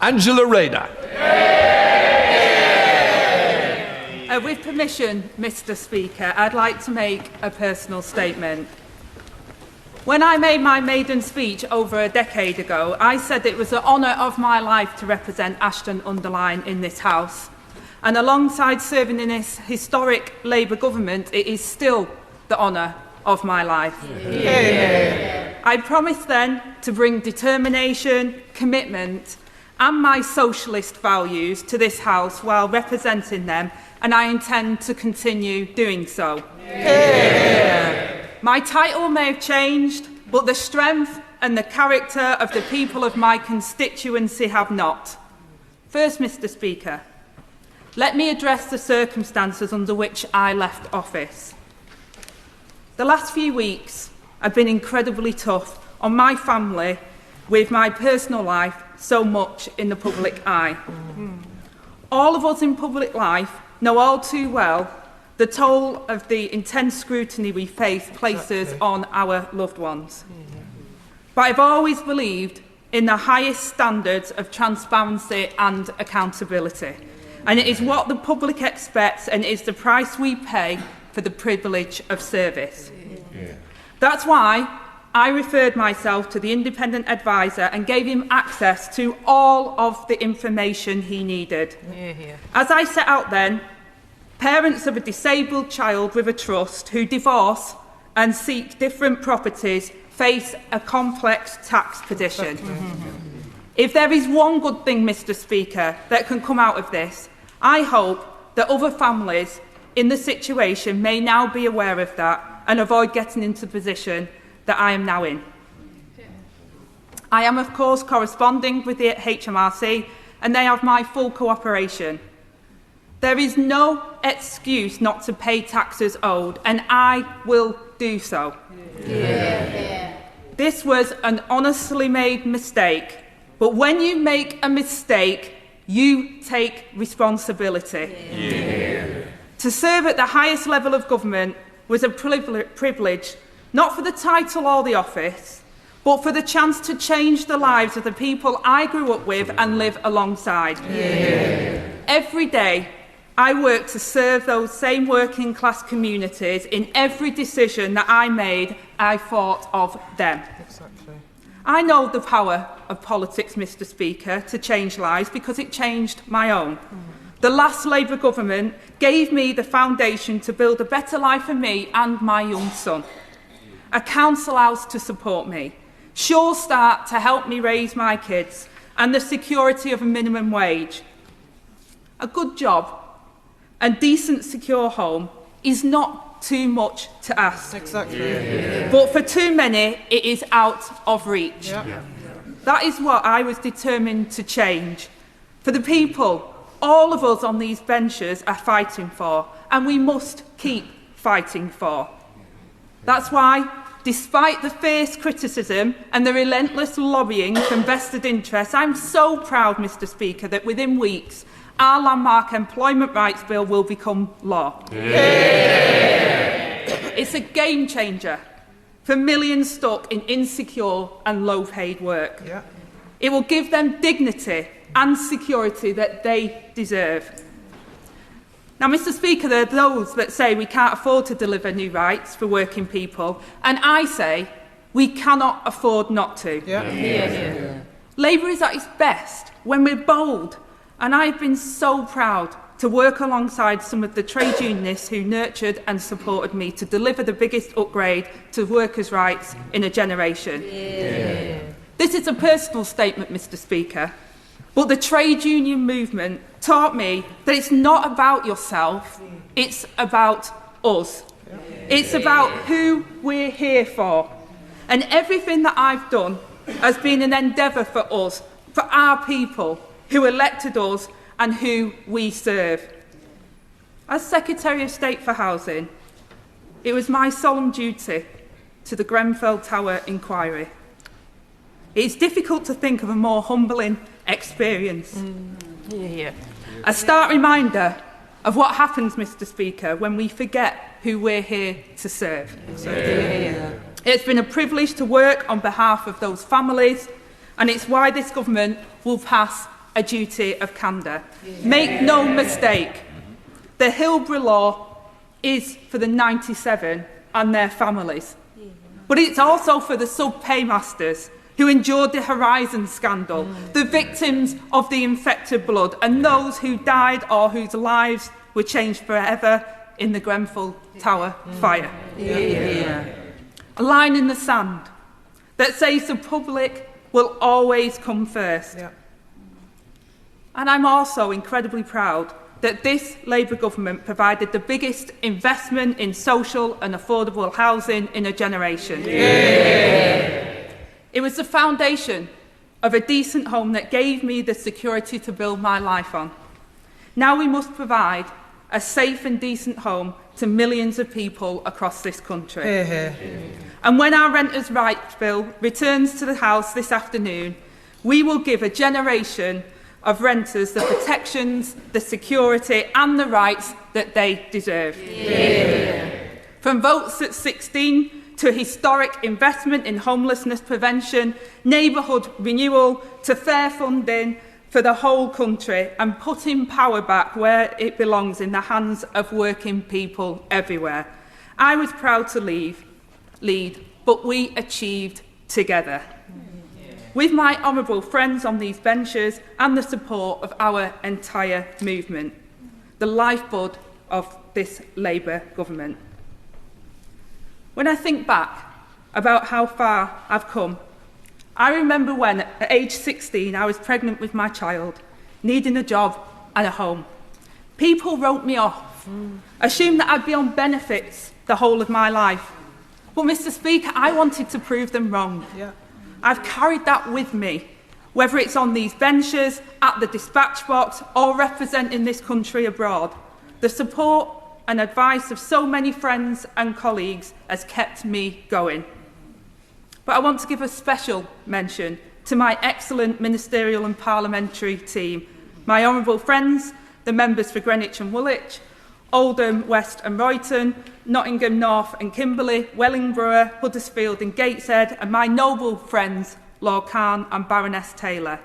Angela Rayner. With permission, Mr. Speaker, I'd like to make a personal statement. When I made my maiden speech over a decade ago, I said it was the honour of my life to represent Ashton-under-Lyne in this House. And alongside serving in this historic Labour government, it is still the honour of my life. Yeah. I promised then to bring determination, commitment and my socialist values to this House while representing them, and I intend to continue doing so. Yeah. My title may have changed, but the strength and the character of the people of my constituency have not. First, Mr. Speaker, let me address the circumstances under which I left office. The last few weeks have been incredibly tough on my family, with my personal life so much in the public eye. All of us in public life know all too well the toll of the intense scrutiny we face places on our loved ones. But I've always believed in the highest standards of transparency and accountability. And it is what the public expects, and it is the price we pay for the privilege of service. That's why I referred myself to the independent advisor and gave him access to all of the information he needed. As I set out then, parents of a disabled child with a trust who divorce and seek different properties face a complex tax position. If there is one good thing, Mr. Speaker, that can come out of this, I hope that other families in the situation may now be aware of that and avoid getting into the position that I am now in. I am, of course, corresponding with the HMRC, and they have my full cooperation. There is no excuse not to pay taxes owed, and I will do so. This was an honestly made mistake, but when you make a mistake, you take responsibility. To serve at the highest level of government was a privilege, not for the title or the office, but for the chance to change the lives of the people I grew up with and live alongside. Every day, I work to serve those same working class communities. In every decision that I made, I thought of them. I know the power of politics, Mr. Speaker, to change lives because it changed my own. The last Labour government gave me the foundation to build a better life for me and my young son. A council house to support me, Sure Start to help me raise my kids, and the security of a minimum wage. A good job and decent, secure home is not too much to ask. But for too many, it is out of reach. That is what I was determined to change. For the people, all of us on these benches are fighting for, and we must keep fighting for. That's why, despite the fierce criticism and the relentless lobbying from vested interests, I'm so proud, Mr. Speaker, that within weeks, our landmark employment rights bill will become law. It's a game changer for millions stuck in insecure and low-paid work. It will give them dignity and security that they deserve. Now, Mr. Speaker, there are those that say we can't afford to deliver new rights for working people, and I say we cannot afford not to. Labour is at its best when we're bold, and I've been so proud to work alongside some of the trade unionists who nurtured and supported me to deliver the biggest upgrade to workers' rights in a generation. This is a personal statement, Mr. Speaker, but the trade union movement taught me that it's not about yourself, it's about us. It's about who we're here for. And everything that I've done has been an endeavour for us, for our people who elected us and who we serve. As Secretary of State for Housing, it was my solemn duty to the Grenfell Tower inquiry. It is difficult to think of a more humbling experience. A stark reminder of what happens, Mr. Speaker, when we forget who we're here to serve. It's been a privilege to work on behalf of those families, and it's why this government will pass a duty of candour. Make no mistake, the Hillborough law is for the 97 and their families. But it's also for the sub-paymasters who endured the Horizon scandal, the victims of the infected blood, and those who died or whose lives were changed forever in the Grenfell Tower fire. A line in the sand that says the public will always come first. And I'm also incredibly proud that this Labour government provided the biggest investment in social and affordable housing in a generation. It was the foundation of a decent home that gave me the security to build my life on. Now we must provide a safe and decent home to millions of people across this country. And when our Renters' Rights Bill returns to the House this afternoon, we will give a generation of renters the protections, the security and the rights that they deserve. From votes at 16 to historic investment in homelessness prevention, neighbourhood renewal to fair funding for the whole country and putting power back where it belongs in the hands of working people everywhere. I was proud to lead, but we achieved together. With my honourable friends on these benches and the support of our entire movement, the lifeblood of this Labour government. When I think back about how far I've come, I remember when, at age 16, I was pregnant with my child, needing a job and a home. People wrote me off, assumed that I'd be on benefits the whole of my life. But, Mr. Speaker, I wanted to prove them wrong. I've carried that with me, whether it's on these benches, at the dispatch box, or representing this country abroad. The support and advice of so many friends and colleagues has kept me going. But I want to give a special mention to my excellent ministerial and parliamentary team, my honourable friends, the members for Greenwich and Woolwich, Oldham, West and Royton, Nottingham North and Kimberley, Wellingborough, Huddersfield and Gateshead, and my noble friends, Lord Khan and Baroness Taylor,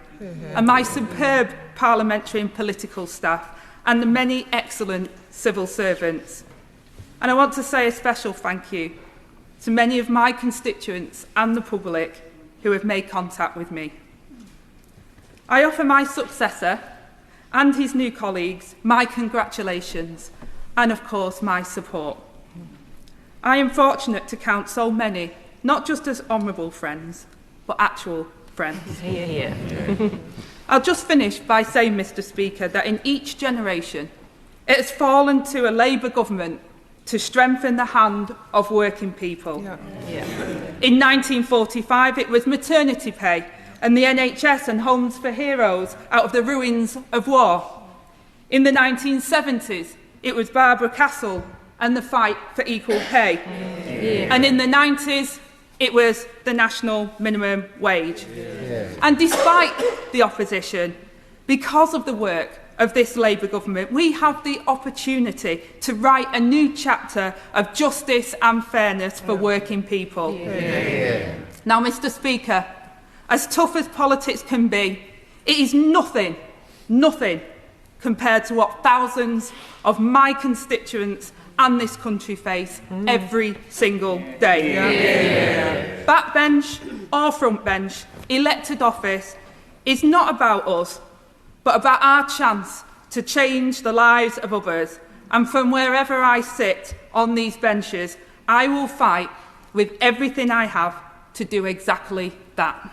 and my superb parliamentary and political staff, and the many excellent civil servants. And I want to say a special thank you to many of my constituents and the public who have made contact with me. I offer my successor and his new colleagues my congratulations and, of course, my support. I am fortunate to count so many, not just as honourable friends, but actual friends. I'll just finish by saying, Mr. Speaker, that in each generation it has fallen to a Labour government to strengthen the hand of working people. In 1945 it was maternity pay and the NHS and homes for heroes out of the ruins of war. In the 1970s it was Barbara Castle and the fight for equal pay. And in the 90s it was the national minimum wage. And despite the opposition, because of the work of this Labour government, we have the opportunity to write a new chapter of justice and fairness for working people. Now, Mr. Speaker, as tough as politics can be, it is nothing compared to what thousands of my constituents and this country face every single day. Backbench or frontbench, elected office is not about us, but about our chance to change the lives of others. And from wherever I sit on these benches, I will fight with everything I have to do exactly that.